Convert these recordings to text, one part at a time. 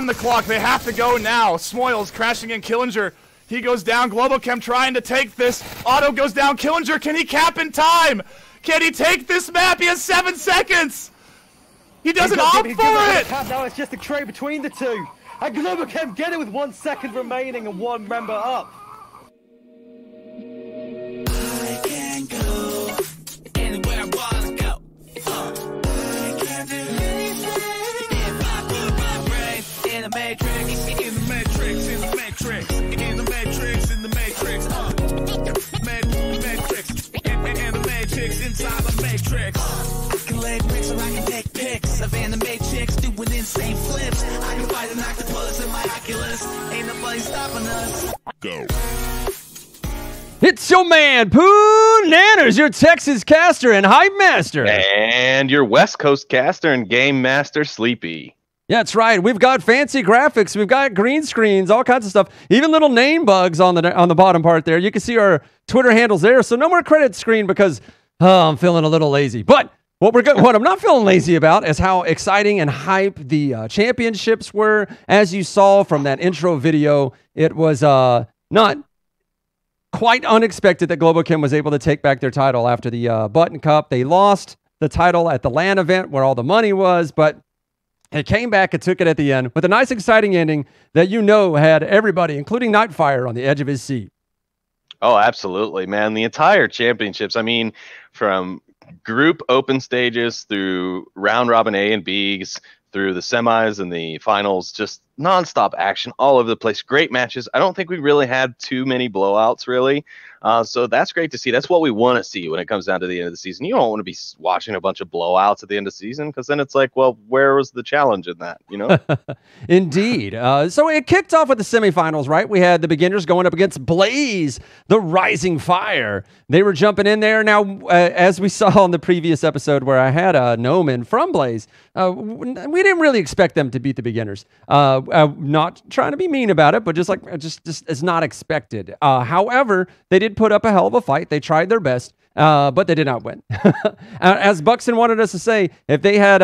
on the clock. They have to go now. Smoils crashing in Killinger. He goes down. Globo-Chem trying to take this. Otto goes down. Killinger, can he cap in time? Can he take this map? He has 7 seconds. He doesn't opt for it. Now it's just a trade between the two. And Globo-Chem get it with 1 second remaining and 1 member up. I can go anywhere I wanna go. I can do anything if I put my brain in the matrix. In the matrix, in the matrix, in the matrix, in the matrix. Matrix, and the matrix inside the matrix. I can lay bricks or I can take pics of anime chicks doing insane flips. I can fight an octopus in my Oculus. Ain't nobody stopping us. Go. It's your man, Pooh Nanners, your Texas caster and hype master. And your West Coast caster and game master, Sleepy. Yeah, that's right. We've got fancy graphics. We've got green screens, all kinds of stuff. Even little name bugs on the bottom part there. You can see our Twitter handles there. So no more credit screen because I'm feeling a little lazy. But what I'm not feeling lazy about is how exciting and hype the championships were. As you saw from that intro video, it was not quite unexpected that Globo-Chem was able to take back their title after the Button Cup. They lost the title at the LAN event where all the money was, but it came back and took it at the end with a nice, exciting ending that had everybody, including Nightfire, on the edge of his seat. Oh, absolutely, man. The entire championships, I mean, from group open stages through round robin A and B's, through the semis and the finals, just nonstop action all over the place. Great matches. I don't think we really had too many blowouts, really. So that's great to see. That's what we want to see when it comes down to the end of the season. You don't want to be watching a bunch of blowouts at the end of the season because then it's like, well, where was the challenge in that, you know? Indeed. So it kicked off with the semifinals, right? We had the beginners going up against Blaze, the Rising Fire. They were jumping in there. Now, as we saw on the previous episode where I had Noman from Blaze, we didn't really expect them to beat the beginners. Not trying to be mean about it, but just it's not expected. However, they did put up a hell of a fight. They tried their best, but they did not win. As Buxton wanted us to say, if they had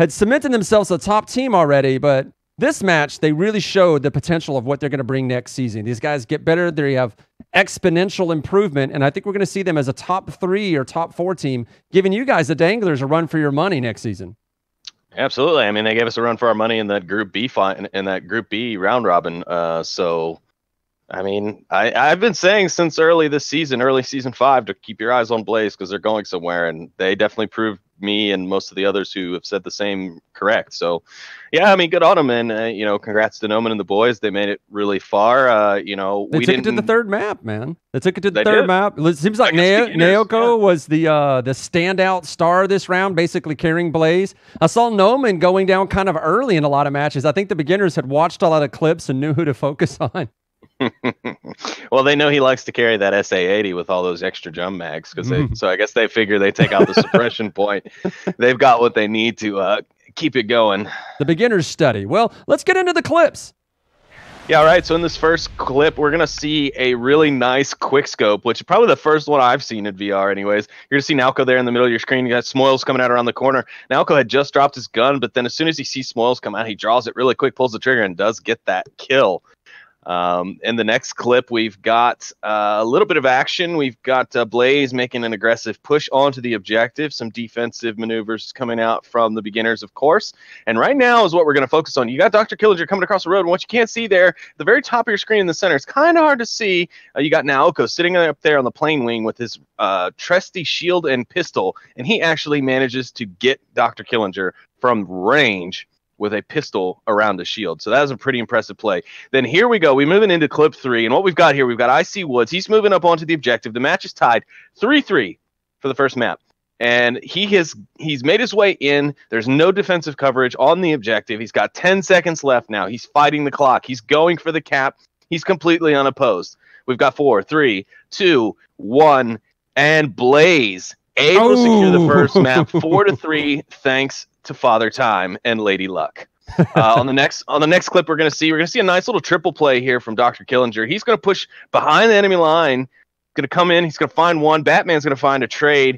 cemented themselves a top team already, but this match, they really showed the potential of what they're going to bring next season. These guys get better. They have exponential improvement, and I think we're going to see them as a top 3 or top 4 team, giving you guys, the Danglers, a run for your money next season. Absolutely. I mean, they gave us a run for our money in that Group B Group B round robin. So, I mean, I've been saying since early season 5, to keep your eyes on Blaze because they're going somewhere, and they definitely proved me and most of the others who have said the same correct. So, yeah, I mean, good on them, and you know, congrats to Noman and the boys. They made it really far. You know, they took it to the third map, man. They took it to the third map. It seems like Naoko was the standout star this round, basically carrying Blaze. I saw Noman going down kind of early in a lot of matches. I think the beginners had watched a lot of clips and knew who to focus on. Well, they know he likes to carry that SA-80 with all those extra jump mags, so I guess they figure they take out the suppression point. They've got what they need to keep it going. The beginner's study. Well, let's get into the clips. Yeah, all right. So in this first clip, we're going to see a really nice quick scope, which is probably the first one I've seen in VR anyways. You're going to see Nalco there in the middle of your screen. You got Smoils coming out around the corner. Nalco had just dropped his gun, but then as soon as he sees Smoils come out, he draws it really quick, pulls the trigger, and does get that kill. In the next clip, we've got a little bit of action. We've got Blaze making an aggressive push onto the objective, some defensive maneuvers coming out from the beginners, of course. And right now is what we're going to focus on. You got Dr. Killinger coming across the road, and what you can't see there, at the very top of your screen in the center, it's kind of hard to see. You got Naoko sitting up there on the plane wing with his trusty shield and pistol, and he actually manages to get Dr. Killinger from range with a pistol around the shield. So that was a pretty impressive play. Then here we go. We're moving into clip 3. And what we've got here, we've got IC Woods. He's moving up onto the objective. The match is tied 3-3 for the first map. And he's made his way in. There's no defensive coverage on the objective. He's got 10 seconds left now. He's fighting the clock. He's going for the cap. He's completely unopposed. We've got 4, 3, 2, 1, and Blaze able to secure the first map 4-3 thanks to Father Time and Lady Luck. On the next clip, we're gonna see a nice little triple play here from Dr. Killinger. He's gonna push behind the enemy line, gonna come in, he's gonna find one. Batman's gonna find a trade.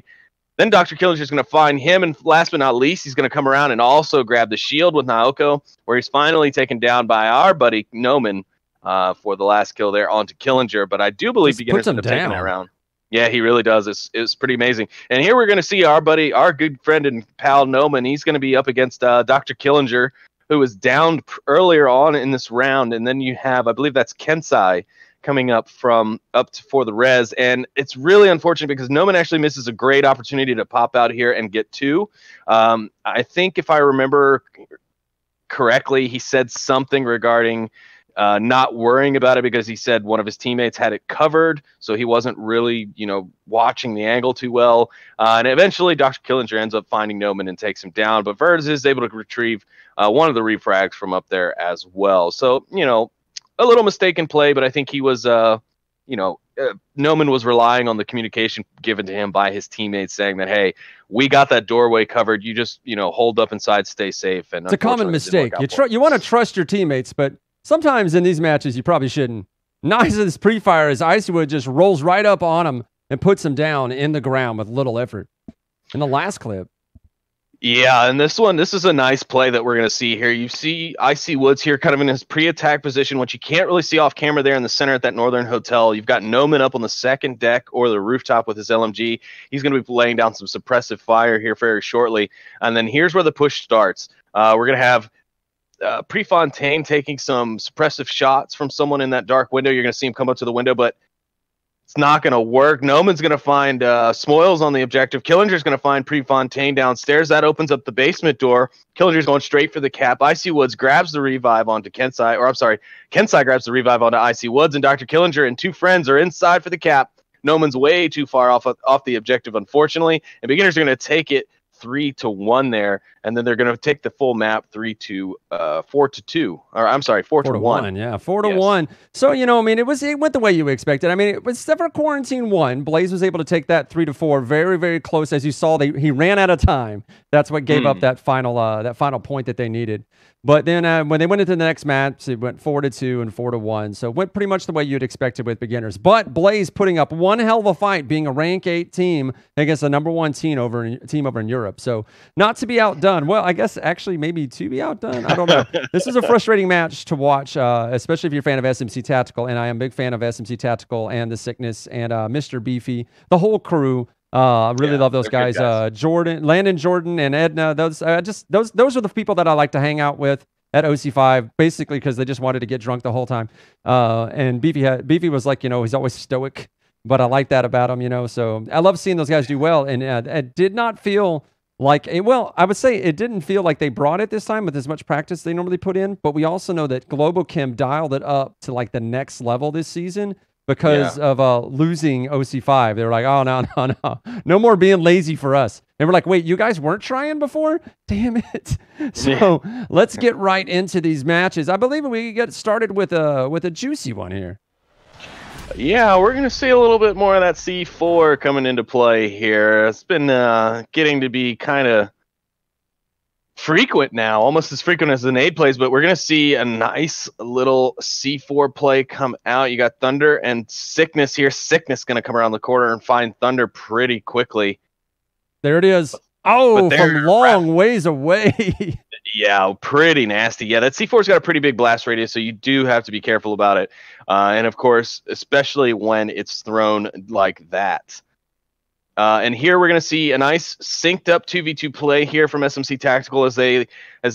Then Dr. Killinger is going to find him, and last but not least, he's going to come around and also grab the shield with Naoko, where he's finally taken down by our buddy Noman for the last kill there onto Killinger. But I do believe Beginner's going to take that round. Yeah, he really does. It's pretty amazing. And here we're going to see our buddy, our good friend and pal Noman. He's going to be up against Dr. Killinger, who was down earlier on in this round. And then you have, I believe that's Kensai, coming up for the res, and it's really unfortunate because Noman actually misses a great opportunity to pop out here and get 2. I think if I remember correctly, he said something regarding not worrying about it because he said one of his teammates had it covered, so he wasn't really, watching the angle too well. And eventually, Dr. Killinger ends up finding Noman and takes him down, but Verz is able to retrieve one of the refrags from up there as well. So, a little mistaken play, but I think he was, Noman was relying on the communication given to him by his teammates saying that, hey, we got that doorway covered. You just, hold up inside, stay safe. And it's a common mistake. You want to trust your teammates, but sometimes in these matches, you probably shouldn't. Nice as pre-fire as Icywood just rolls right up on him and puts him down in the ground with little effort. In the last clip. Yeah, and this is a nice play that we're going to see here. You see Icy Woods here kind of in his pre-attack position, which you can't really see off camera there in the center at that northern hotel. You've got Noman up on the second deck or the rooftop with his LMG. He's going to be laying down some suppressive fire here very shortly. And then here's where the push starts. We're going to have Prefontaine taking some suppressive shots from someone in that dark window. You're going to see him come up to the window, but it's not going to work. Noman's going to find Smoils on the objective. Killinger's going to find Prefontaine downstairs. That opens up the basement door. Killinger's going straight for the cap. Icy Woods grabs the revive onto Kensai, or I'm sorry, Kensai grabs the revive onto Icy Woods, and Dr. Killinger and 2 friends are inside for the cap. Noman's way too far off the objective, unfortunately, and Beginners are going to take it 3-1 there, and then they're going to take the full map 4-2, or I'm sorry, 4-1. Yeah, 4-1. So it went the way you expected. It was for quarantine 1. Blaze was able to take that 3-4, very very close. As you saw, he ran out of time. That's what gave up that final point that they needed. But then when they went into the next match, it went 4-2 and 4-1. So it went pretty much the way you'd expected with Beginners. But Blaze putting up one hell of a fight, being a rank 8 team against the #1 team over in Europe. So not to be outdone. Well, I guess actually maybe to be outdone. I don't know. This is a frustrating match to watch, especially if you're a fan of SMC Tactical. And I am a big fan of SMC Tactical and the Sickness and Mr. Beefy, the whole crew. I really love those guys. Landon Jordan and Edna. Those are the people that I like to hang out with at OC5, basically because they just wanted to get drunk the whole time. And Beefy was like, he's always stoic, but I like that about him, So I love seeing those guys do well. And it did not feel like, I would say it didn't feel like they brought it this time with as much practice they normally put in. But we also know that Globo-Chem dialed it up to like the next level this season. Because of losing OC5. They were like, oh, no more being lazy for us. And we're like, wait, you guys weren't trying before? Damn it. So let's get right into these matches. I believe we get started with a juicy one here. Yeah, we're going to see a little bit more of that C4 coming into play here. It's been getting to be kind of frequent now, almost as frequent as the nade plays, but we're going to see a nice little C4 play come out. You got Thunder and Sickness here. Sickness going to come around the corner and find Thunder pretty quickly. There it is. Oh, from long ways away. Yeah, pretty nasty. Yeah, that C4's got a pretty big blast radius, so you do have to be careful about it. And of course, especially when it's thrown like that. And here we're going to see a nice synced up 2v2 play here from SMC Tactical as they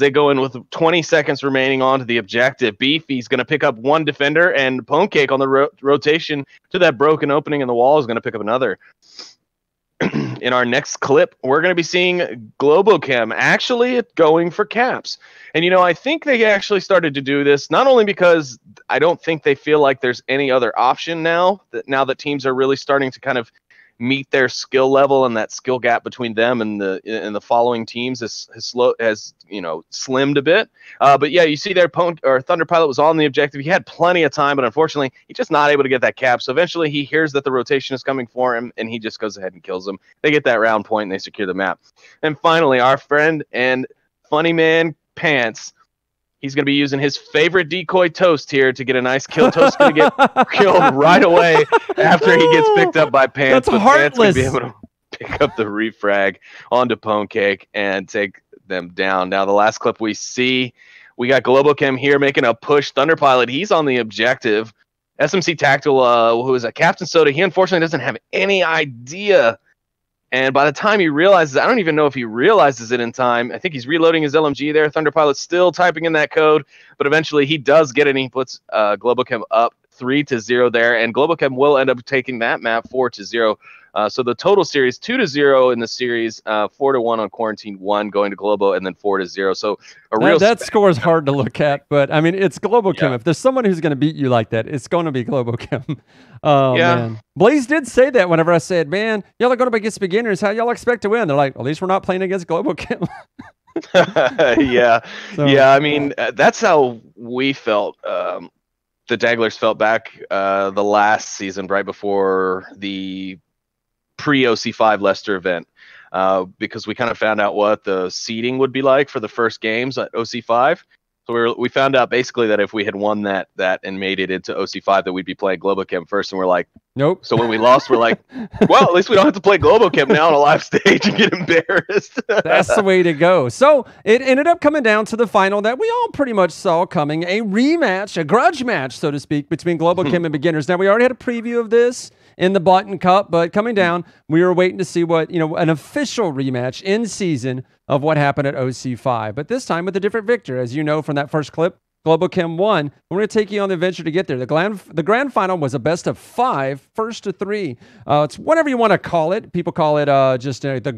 go in with 20 seconds remaining onto the objective. Beefy's going to pick up one defender, and Ponecake on the rotation to that broken opening in the wall is going to pick up another. In our next clip, we're going to be seeing Globo-Chem actually going for caps. And, I think they actually started to do this, not only because I don't think they feel like there's any other option now that teams are really starting to kind of meet their skill level, and that skill gap between them and the following teams has slimmed a bit. But yeah, you see there, Thunder Pilot was on the objective. He had plenty of time, but unfortunately, he's just not able to get that cap. So eventually, he hears that the rotation is coming for him, and he just goes ahead and kills them. They get that round point, and they secure the map. And finally, our friend and funny man Pants. He's going to be using his favorite decoy Toast here to get a nice kill. Toast's going to get killed right away after he gets picked up by Pants. That's heartless. pick up the refrag onto Pwnecake and take them down. Now, the last clip we see, we got Globo-Chem here making a push. Thunderpilot, he's on the objective. SMC Tactical, who is a Captain Soda, he unfortunately doesn't have any idea. And by the time he realizes, I don't even know if he realizes it in time. I think he's reloading his LMG there. Thunderpilot's still typing in that code, but eventually he does get it, and he puts Globo-Chem up 3-0 there, and Globo-Chem will end up taking that map 4-0. So the total series 2-0 in the series, 4-1 on Quarantine 1 going to Globo, and then 4-0. So that score is hard to look at, but I mean it's Globo-Chem. Yeah. If there's someone who's going to beat you like that, it's going to be Globo-Chem. Oh, yeah. Man. Blaze did say that whenever I said, "Man, y'all are going up against beginners. How y'all expect to win?" They're like, "At least we're not playing against Globo-Chem." Yeah, so, yeah. I mean, that's how we felt. The Dagglers felt back the last season, right before the pre-OC5 Leicester event, because we kind of found out what the seeding would be like for the first games at OC5. So we found out basically that if we had won that and made it into OC5, that we'd be playing Globo-Chem first, and we're like, nope. So when we lost, we're like, well, at least we don't have to play Globo-Chem now on a live stage and get embarrassed. That's the way to go. So it ended up coming down to the final that we all pretty much saw coming, a rematch, a grudge match, so to speak, between Globo-Chem and beginners. Now, we already had a preview of this in the Button Cup, but coming down, we were waiting to see what, an official rematch in season of what happened at OC5. But this time with a different victor, as you know from that first clip. Globo-Chem won. We're going to take you on the adventure to get there. The grand final was a best of 5, first to 3. It's whatever you want to call it. People call it just the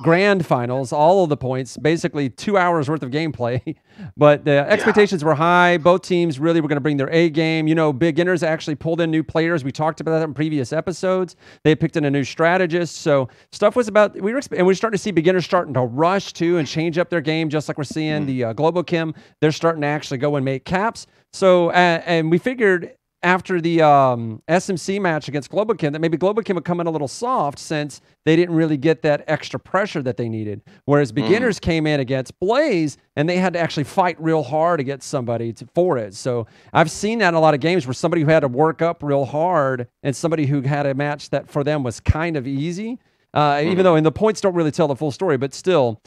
grand finals. All of the points, basically 2 hours worth of gameplay. But the expectations were high. Both teams really were going to bring their A game. Beginners actually pulled in new players. We talked about that in previous episodes. They picked in a new strategist. So stuff was about. We're starting to see beginners starting to rush too and change up their game, just like we're seeing the Globo-Chem. They're starting to actually go and make caps. So, and we figured after the SMC match against Globo-Chem that maybe Globo-Chem would come in a little soft since they didn't really get that extra pressure that they needed. Whereas beginners came in against Blaze and they had to actually fight real hard against somebody for it. So I've seen that in a lot of games where somebody who had to work up real hard and somebody who had a match that for them was kind of easy. Even though, and the points don't really tell the full story, but still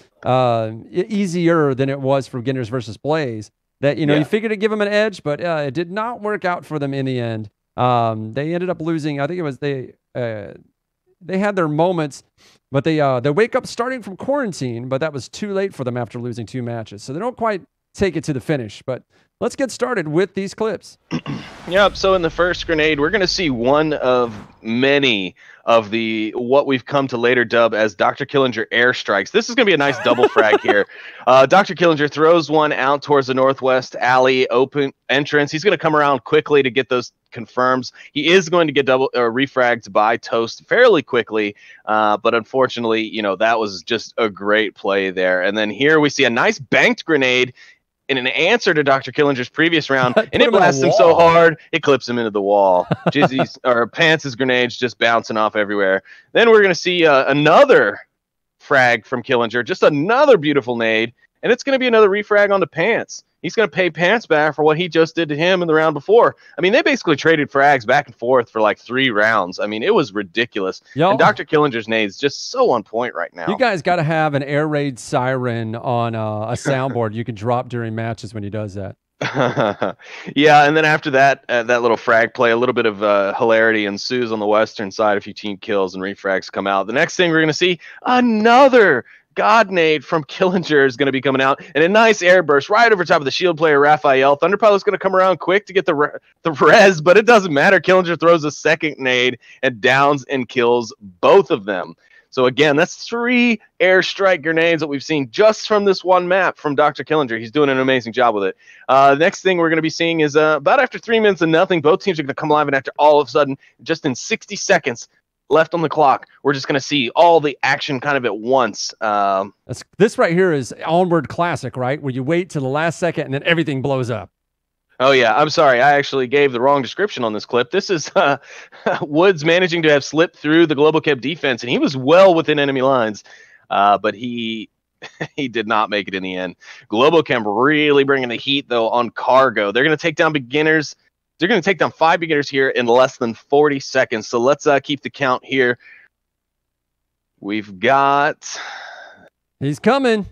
easier than it was for beginners versus Blaze. That, you figured to give them an edge, but it did not work out for them in the end. They ended up losing. I think it was they had their moments, but they wake up starting from quarantine, but that was too late for them after losing 2 matches. So they don't quite take it to the finish. But let's get started with these clips. Yep. So in the first grenade, we're going to see one of many of what we've come to later dub as Dr. Killinger airstrikes. This is going to be a nice double frag here. Dr. Killinger throws one out towards the northwest alley open entrance. He's going to come around quickly to get those confirms. He is going to get refragged by Toast fairly quickly, but unfortunately, that was just a great play there. And then here we see a nice banked grenade in an answer to Dr. Killinger's previous round, and it blasts him so hard, it clips him into the wall. Jizzy's or Pants' grenades just bouncing off everywhere. Then we're going to see another frag from Killinger, just another beautiful nade, and it's going to be another refrag onto Pants. He's going to pay Pants back for what he just did to him in the round before. I mean, they basically traded frags back and forth for like 3 rounds. I mean, it was ridiculous. And Dr. Killinger's nade is just so on point right now. You guys got to have an air raid siren on a soundboard you can drop during matches when he does that. Yeah, and then after that, that little frag play, a little bit of hilarity ensues on the western side. A few team kills and refrags come out. The next thing we're going to see, another God nade from Killinger is going to be coming out, and a nice air burst right over top of the shield player Raphael. Thunderpilot's going to come around quick to get the res, but it doesn't matter. Killinger throws a second nade and downs and kills both of them. So again, that's 3 airstrike grenades that we've seen just from this one map from Dr. Killinger. He's doing an amazing job with it. Next thing we're going to be seeing is about after 3 minutes of nothing, both teams are going to come live, and after all of a sudden, just in 60 seconds, left on the clock, we're just going to see all the action kind of at once. This right here is Onward Classic, right? Where you wait till the last second and then everything blows up. Oh, yeah. I'm sorry. I actually gave the wrong description on this clip. This is Woods managing to have slipped through the Globo-Chem defense, and he was well within enemy lines, but he did not make it in the end. Globo-Chem really bringing the heat, though, on Cargo. They're going to take down beginners. They're going to take down 5 beginners here in less than 40 seconds. So let's keep the count here. We've got He's coming.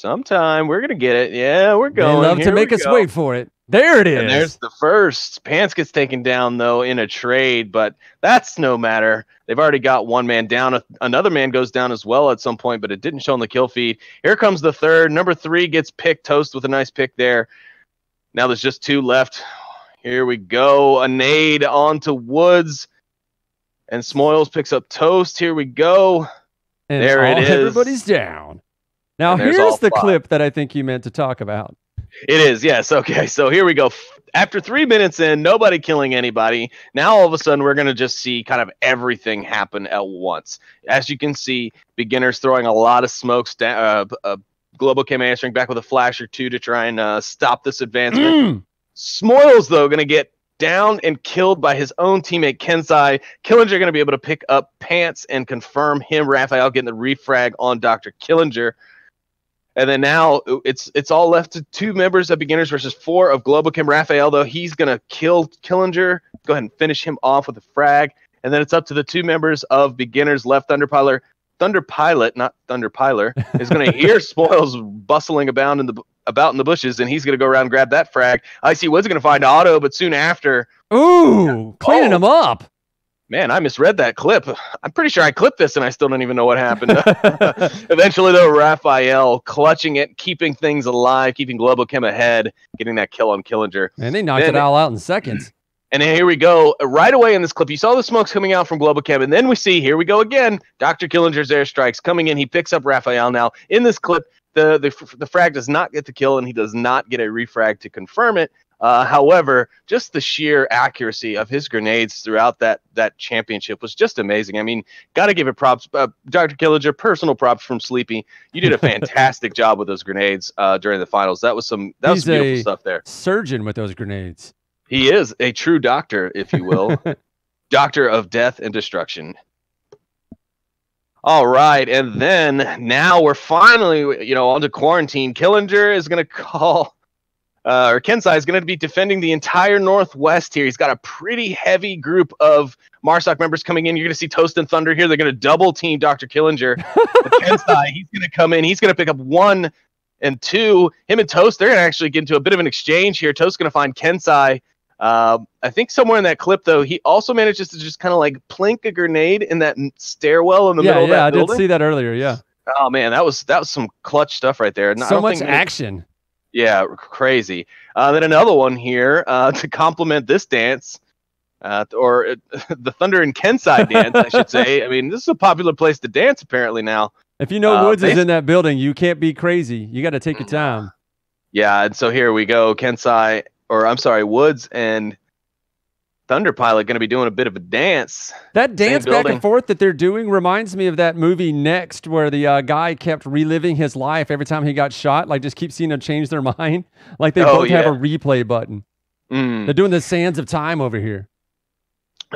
sometime. We're gonna get it. Yeah, we're They going. love to Here make we us go. wait for it. There it is. And there's the first. Pants gets taken down, though, in a trade, but that's no matter. They've already got one man down. Another man goes down as well at some point, but it didn't show on the kill feed. Here comes the third. Number 3 gets picked. Toast with a nice pick there. Now there's just 2 left. Here we go. A nade onto Woods. And Smoils picks up Toast. Here we go. And there it is. Everybody's down. Now, And there's here's all the 5. clip that I think you meant to talk about. It is, yes. Okay, so here we go. After 3 minutes in, nobody killing anybody. Now all of a sudden, we're going to just see kind of everything happen at once. As you can see, beginners throwing a lot of smokes down. Globo-Chem answering back with a flash or 2 to try and stop this advancement. Smoils, though, going to get down and killed by his own teammate Kensai. Killinger going to be able to pick up Pants and confirm him. Raphael getting the refrag on Dr. Killinger. And then now it's all left to 2 members of beginners versus 4 of Globo-Chem. Raphael, though, he's going to kill Killinger. Go ahead and finish him off with a frag. And then it's up to the 2 members of beginners left. Thunderpilot, not Thunderpiler, is going to hear Spoils bustling about in the bushes, and he's going to go around and grab that frag. Icy Woods going to find Otto, but soon after. Ooh, cleaning him up. Man, I misread that clip. I'm pretty sure I clipped this, and I still don't even know what happened. Eventually, though, Raphael clutching it, keeping things alive, keeping Globo-Chem ahead, getting that kill on Killinger. And they knocked it all out in seconds. And here we go. Right away in this clip, you saw the smokes coming out from Globo-Chem, and then we see, here we go again, Dr. Killinger's airstrikes coming in. He picks up Raphael. Now, in this clip, the frag does not get the kill, and he does not get a refrag to confirm it. However, just the sheer accuracy of his grenades throughout that championship was just amazing. I mean, got to give it props. Dr. Killinger, personal props from Sleepy. You did a fantastic job with those grenades during the finals. That was some beautiful stuff there. Surgeon with those grenades. He is a true doctor, if you will. Doctor of death and destruction. All right, and then now we're finally, on to quarantine. Killinger is going to call, or Kensai is going to be defending the entire Northwest here. He's got a pretty heavy group of MARSOC members coming in. You're going to see Toast and Thunder here. They're going to double team Dr. Killinger. Kensai, he's going to come in. He's going to pick up 1 and 2. Him and Toast, they're going to actually get into a bit of an exchange here. Toast's going to find Kensai. I think somewhere in that clip, though, he also manages to just kind of like plink a grenade in that stairwell in the middle of that building. I did see that earlier, yeah. Oh, man, that was some clutch stuff right there. So much action. Yeah, crazy. Then another one here to complement this dance, or the Thunder and Kensai dance, I should say. I mean, this is a popular place to dance, apparently, now. If you know Woods is in that building, you can't be crazy. You got to take your time. Yeah, and so here we go. Woods and Thunderpilot going to be doing a bit of a dance. That dance back and forth that they're doing reminds me of that movie Next, where the guy kept reliving his life every time he got shot. Like, just keep seeing them change their mind. Like, they both have a replay button. They're doing the sands of time over here.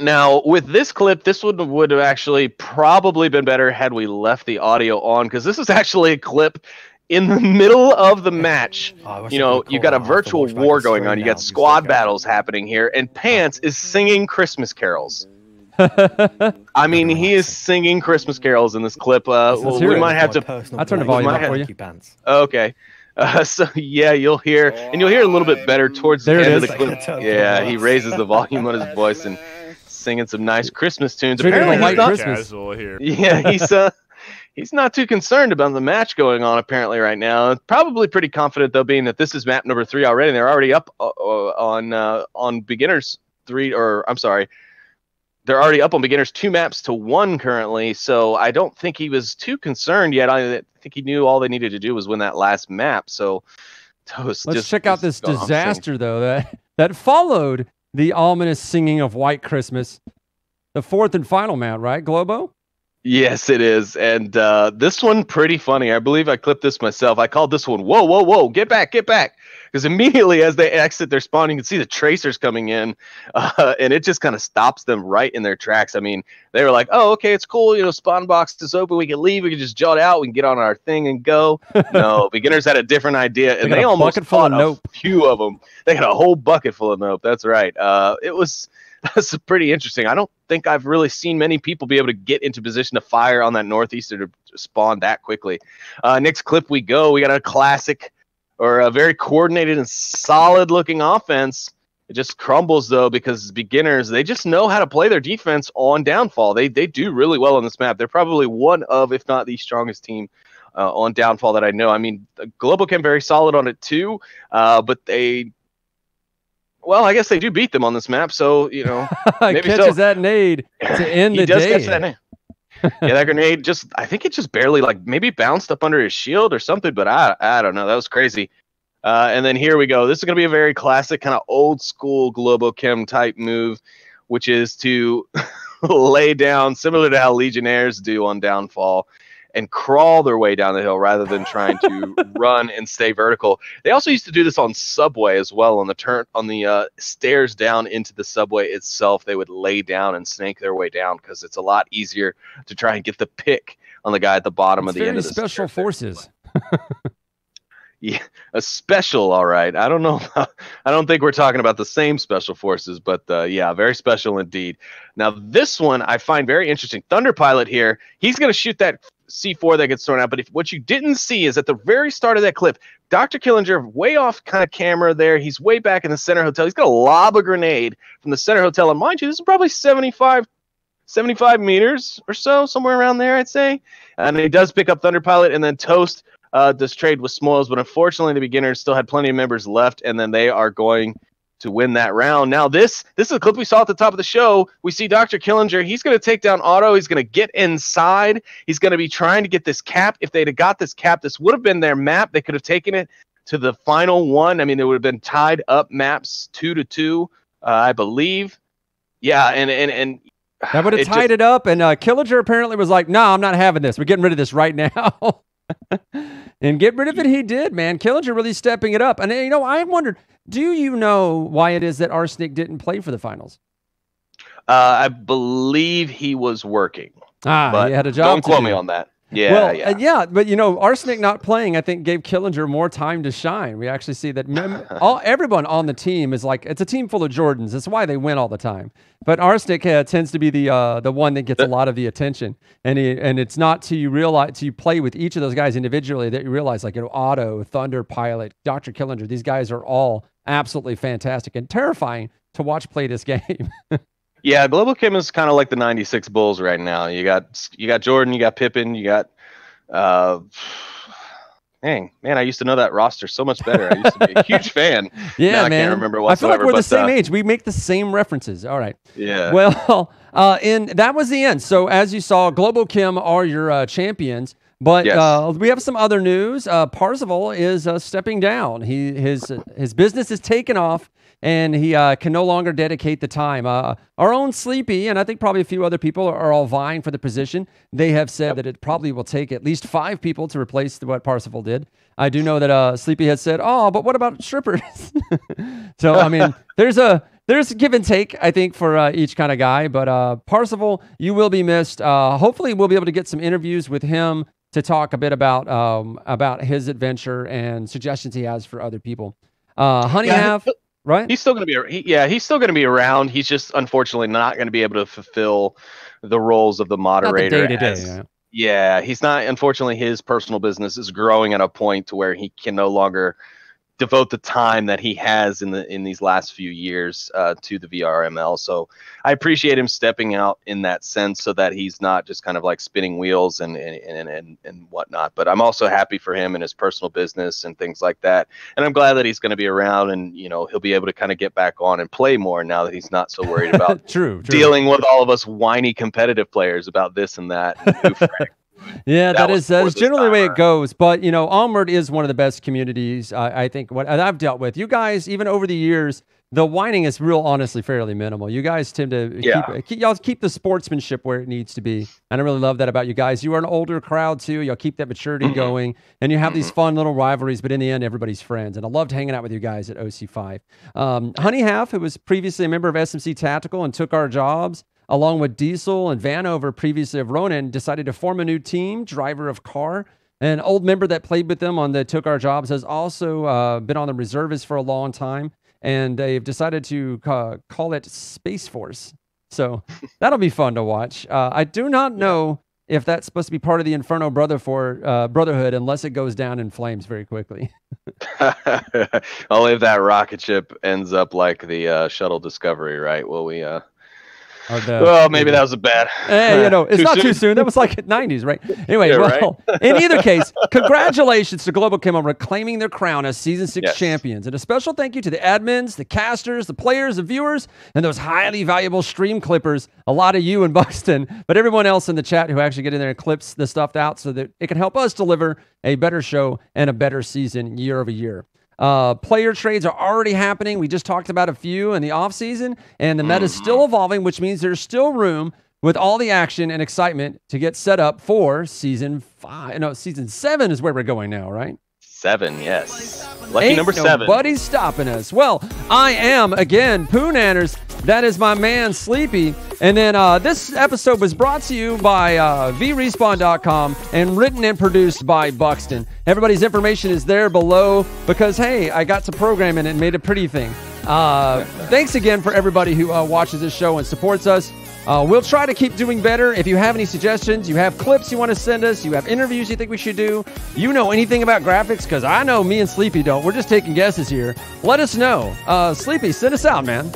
Now, with this clip, this would have actually probably been better had we left the audio on, because this is actually a clip in the middle of the match. You've got a virtual war going on. You got squad battles happening here, and Pants is singing Christmas carols. I mean, he is singing Christmas carols in this clip. We might have to. I'll turn the volume up for you. Okay. So yeah, you'll hear a little bit better towards the end of the clip. Yeah, he raises the volume on his voice and singing some nice Christmas tunes. Apparently, he's not casual here. Yeah, he's not too concerned about the match going on apparently right now. Probably pretty confident though, being that this is map number 3 already. And they're already up on beginners 3, or I'm sorry, they're already up on beginners 2 maps to 1 currently. So I don't think he was too concerned yet. I think he knew all they needed to do was win that last map. So let's check out this disaster though that followed the ominous singing of White Christmas. The 4th and final map, right, Globo? Yes, it is. And this one, pretty funny. I believe I clipped this myself. I called this one, whoa, whoa, whoa, get back, get back. Because immediately as they exit their spawn, you can see the tracers coming in. And it just kind of stops them right in their tracks. I mean, they were like, oh, okay, it's cool. Spawn box is open. We can leave. We can just jot out. We can get on our thing and go. No, beginners had a different idea. And they almost caught a few of them. They had a whole bucket full of nope. That's right. It was that's pretty interesting. I don't think I've really seen many people be able to get into position to fire on that northeaster to spawn that quickly. Next clip we go. We got a classic or a very coordinated and solid looking offense. It just crumbles though because beginners, they just know how to play their defense on downfall. They do really well on this map. They're probably one of, if not the strongest team on downfall that I know. I mean, Globo-Chem very solid on it too, but well, I guess they do beat them on this map. So maybe catches that nade to end the day. Catch that nade. Yeah, that grenade I think it just barely maybe bounced up under his shield or something, but I don't know. That was crazy. And then here we go. This is going to be a very classic kind of old school Globo-Chem type move, which is to lay down similar to how Legionnaires do on downfall and crawl their way down the hill rather than trying to run and stay vertical. They also used to do this on Subway as well. On the stairs down into the Subway itself, they would lay down and snake their way down because it's a lot easier to try and get the pick on the guy at the bottom of the end of the special forces. Yeah, a special, all right. I don't know. I don't think we're talking about the same special forces, but yeah, very special indeed. Now, this one I find very interesting. Thunder Pilot here, he's going to shoot that C4 that gets thrown out, but what you didn't see is at the very start of that clip, Dr. Killinger, way off kind of camera there, he's way back in the center hotel. He's going to lob a grenade from the center hotel, and mind you, this is probably 75 meters or so, somewhere around there, I'd say. And he does pick up Thunder Pilot, and then Toast does trade with Smoils, but unfortunately the beginners still had plenty of members left, and then they are going to win that round. Now this is a clip we saw at the top of the show. We see Dr. Killinger. He's going to take down Otto. He's going to get inside. He's going to be trying to get this cap. If they'd have got this cap, this would have been their map. They could have taken it to the final one. I mean, it would have been tied up maps 2-2, I believe. Yeah, and that would have tied it up, and Killinger apparently was like, no, I'm not having this. We're getting rid of this right now. And get rid of it he did, man. Killinger really stepping it up. And, I wondered, do you know why it is that Arsenic didn't play for the finals? I believe he was working. But he had a job. Don't quote me on that. Yeah, but Arsenic not playing, I think, gave Killinger more time to shine. We actually see that everyone on the team is like, it's a team full of Jordans. That's why they win all the time. But Arsenic tends to be the one that gets a lot of the attention, and it's not till you play with each of those guys individually that you realize, like, Otto, Thunder Pilot, Dr. Killinger, these guys are all absolutely fantastic and terrifying to watch play this game. Yeah, Globo-Chem is kind of like the 96 Bulls right now. You got Jordan, you got Pippen, you got man, I used to know that roster so much better. I used to be a huge fan. Yeah, now man. I can't remember whatsoever. I feel like we're the same age. We make the same references. All right. Yeah. Well, and that was the end. So as you saw, Globo-Chem are your champions. But Yes. We have some other news. Parzival is stepping down. His business is taken off, and he can no longer dedicate the time. Our own Sleepy, and I think probably a few other people are all vying for the position. They have said that it probably will take at least 5 people to replace what Parzival did. I do know that Sleepy has said, oh, but what about strippers? So, I mean, there's give and take, I think, for each kind of guy. But Parzival, you will be missed. Hopefully, we'll be able to get some interviews with him to talk a bit about his adventure and suggestions he has for other people. Right? He's still going to be. He's still going to be around. He's just unfortunately not going to be able to fulfill the roles of the moderator. Not the day-to-day. Yeah, he's not. Unfortunately, his personal business is growing at a point to where he can no longer devote the time that he has in these last few years to the VRML. So I appreciate him stepping out in that sense, so that he's not just kind of like spinning wheels and whatnot. But I'm also happy for him and his personal business and things like that. And I'm glad that he's going to be around, and he'll be able to kind of get back on and play more now that he's not so worried about true. dealing with all of us whiny competitive players about this and that. And yeah, that is generally the way it goes. But, Onward is one of the best communities, I think, what I've dealt with. You guys, even over the years, the whining is honestly, fairly minimal. You guys tend to keep the sportsmanship where it needs to be. And I really love that about you guys. You are an older crowd, too. You'll keep that maturity going. And you have these fun little rivalries, but in the end, everybody's friends. And I loved hanging out with you guys at OC5. Honey Half, who was previously a member of SMC Tactical and took our jobs, along with Diesel and Vanover, previously of Ronin, decided to form a new team, Driver of Car. An old member that played with them took our jobs has also been on the reservists for a long time. and they've decided to call it Space Force. So that'll be fun to watch. I do not know if that's supposed to be part of the Inferno Brotherhood unless it goes down in flames very quickly. Only if that rocket ship ends up like the shuttle Discovery, right? Will we... Well, maybe that was a bad... it's not too soon. That was like 90s, right? Anyway, in either case, congratulations to Globo-Chem on reclaiming their crown as Season 6 champions. And a special thank you to the admins, the casters, the players, the viewers, and those highly valuable stream clippers. A lot of you and Buxton, but everyone else in the chat who actually get in there and clips the stuff out so that it can help us deliver a better show and a better season year over year. Player trades are already happening. We just talked about a few in the off season, and the meta is still evolving, which means there's still room with all the action and excitement to get set up for season 5. No, season 7 is where we're going now, right? 7, yes. Lucky number 7. Nobody's stopping us. Well, I am, again, Poonanners. That is my man, Sleepy. And then this episode was brought to you by VRespawn.com and written and produced by Buxton. Everybody's information is there below because, hey, I got to program it and made a pretty thing. Thanks again for everybody who watches this show and supports us. We'll try to keep doing better. If you have any suggestions, you have clips you want to send us, you have interviews you think we should do, you know anything about graphics, because I know me and Sleepy don't. We're just taking guesses here. Let us know. Sleepy, send us out, man.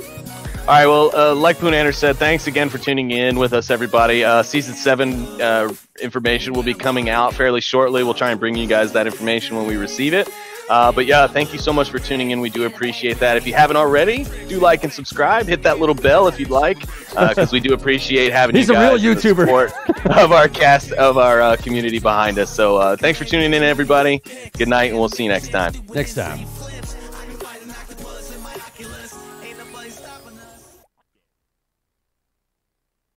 All right, well, like Poonanner said, thanks again for tuning in with us, everybody. Season 7 information will be coming out fairly shortly. We'll try and bring you guys that information when we receive it. But yeah, thank you so much for tuning in. We do appreciate that. If you haven't already, do like and subscribe. Hit that little bell if you'd like, because we do appreciate having you guys. He's a real YouTuber. Support of our cast, of our community behind us. So thanks for tuning in, everybody. Good night, and we'll see you next time. Next time.